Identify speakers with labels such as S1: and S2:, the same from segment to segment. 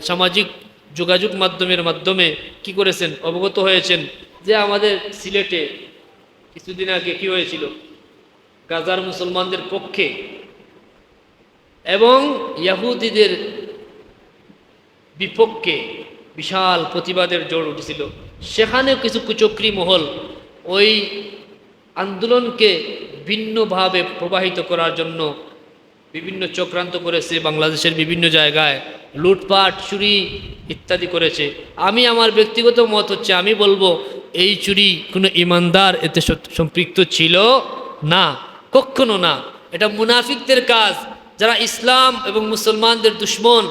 S1: সামাজিক যোগাযোগ মাধ্যমে কি করেছেন, অবগত হয়েছেন যে আমাদের সিলেটে কিছুদিন আগে কি হয়েছিল, গাজার মুসলমানদের পক্ষে এবং ইয়াহুদিদের বিপক্ষে বিশাল প্রতিবাদের জোর উঠেছিল। সেখানেও কিছু কুচক্রী মহল ওই আন্দোলনকে ভিন্নভাবে প্রবাহিত করার জন্য বিভিন্ন চক্রান্ত করেছে, বাংলাদেশের বিভিন্ন জায়গায় লুটপাট চুরি ইত্যাদি করেছে। আমি আমার ব্যক্তিগত মত হচ্ছে, আমি বলবো এই চুরি কোনো ইমানদার এতে সম্পৃক্ত ছিল না, কখনো না। এটা মুনাফিকদের কাজ, যারা ইসলাম এবং মুসলমানদের দুশ্মন,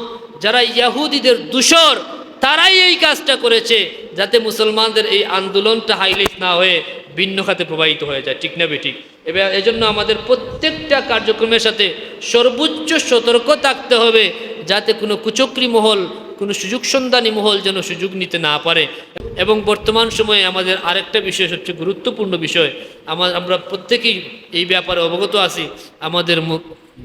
S1: যারা ইয়াহুদিদের দূষর, তারাই এই কাজটা করেছে যাতে মুসলমানদের এই আন্দোলনটা হাইলাইট না হয়ে ভিন্ন খাতে প্রবাহিত হয়ে যায়। ঠিক না বেঠিক? এবার এজন্য আমাদের প্রত্যেকটা কার্যক্রমের সাথে সর্বোচ্চ সতর্ক থাকতে হবে যাতে কোনো কুচক্রী মহল, কোনো সুযোগ সন্ধানী মহল যেন সুযোগ নিতে না পারে। এবং বর্তমান সময়ে আমাদের আরেকটা বিষয়, সবচেয়ে গুরুত্বপূর্ণ বিষয়, আমরা প্রত্যেকেই এই ব্যাপারে অবগত আছি। আমাদের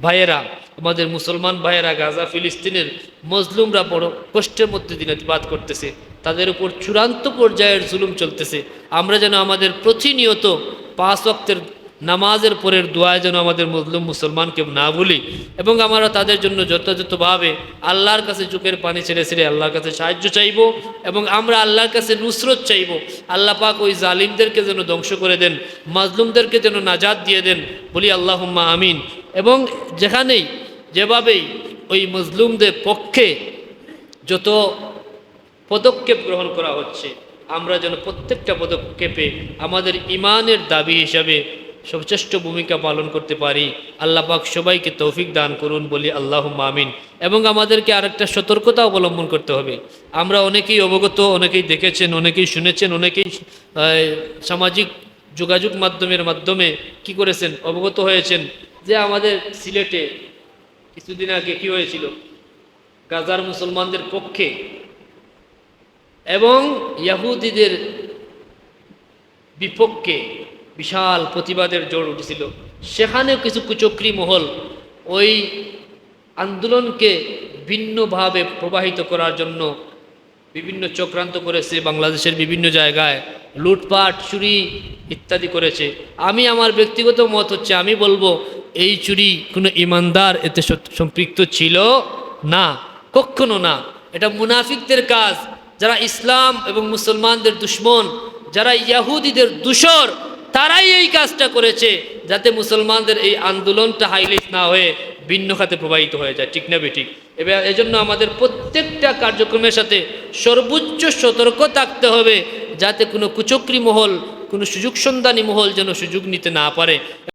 S1: ভাইয়েরা, আমাদের মুসলমান ভাইয়েরা গাজা ফিলিস্তিনের মজলুমরা বড় কষ্টের মধ্যে দিনাতিপাত করতেছে, তাদের উপর চূড়ান্ত পর্যায়ের জুলুম চলতেছে। আমরা যেন আমাদের প্রতিনিয়ত 5 ওয়াক্তের নামাজের পরের দোয়ায় যেন আমাদের মজলুম মুসলমানকে না ভুলি এবং আমরা তাদের জন্য যথাযথভাবে আল্লাহর কাছে চোখের পানি ছেড়ে ছেড়ে আল্লাহর কাছে সাহায্য চাইব এবং আমরা আল্লাহর কাছে নুসরত চাইব। আল্লাহ পাক ওই জালিমদেরকে যেন ধ্বংস করে দেন, মাজলুমদেরকে যেন নাজাত দিয়ে দেন, বলি আল্লাহুম্মা আমিন। এবং যেখানেই যেভাবেই ওই মজলুমদের পক্ষে যত পদক্ষেপ গ্রহণ করা হচ্ছে, আমরা যেন প্রত্যেকটা পদক্ষেপে আমাদের ইমানের দাবি হিসাবে সর্বশ্রেষ্ঠ ভূমিকা পালন করতে পারি। আল্লাহ পাক সবাইকে তৌফিক দান করুন, বলি আল্লাহুম্মা আমিন। এবং আমাদেরকে আরেকটা সতর্কতা অবলম্বন করতে হবে। আমরা অনেকেই অবগত, অনেকেই দেখেছেন, অনেকেই শুনেছেন, অনেকেই সামাজিক যোগাযোগ মাধ্যমে কি করেছেন, অবগত হয়েছেন যে আমাদের সিলেটে কিছুদিন আগে কি হয়েছিল, গাজার মুসলমানদের পক্ষে এবং ইয়াহুদিদের বিপক্ষে বিশাল প্রতিবাদের জোর উঠেছিল। সেখানেও কিছু কুচক্রী মহল ওই আন্দোলনকে ভিন্নভাবে প্রবাহিত করার জন্য বিভিন্ন চক্রান্ত করেছে, বাংলাদেশের বিভিন্ন জায়গায় লুটপাট চুরি ইত্যাদি করেছে। আমি আমার ব্যক্তিগত মত হচ্ছে, আমি বলবো এই চুরি কোনো ইমানদার এতে সম্পৃক্ত ছিল না, কখনো না। এটা মুনাফিকদের কাজ, যারা ইসলাম এবং মুসলমানদের দুশ্মন, যারা ইয়াহুদিদের দূষর, তারাই এই কাজটা করেছে যাতে মুসলমানদের এই আন্দোলনটা হাইলাইট না হয়ে ভিন্ন খাতে প্রবাহিত হয়ে যায়। ঠিক না বেঠিক? এবার এজন্য আমাদের প্রত্যেকটা কার্যক্রমের সাথে সর্বোচ্চ সতর্ক থাকতে হবে যাতে কোনো কুচক্রী মহল, কোনো সুযোগ সন্ধানী মহল যেন সুযোগ নিতে না পারে।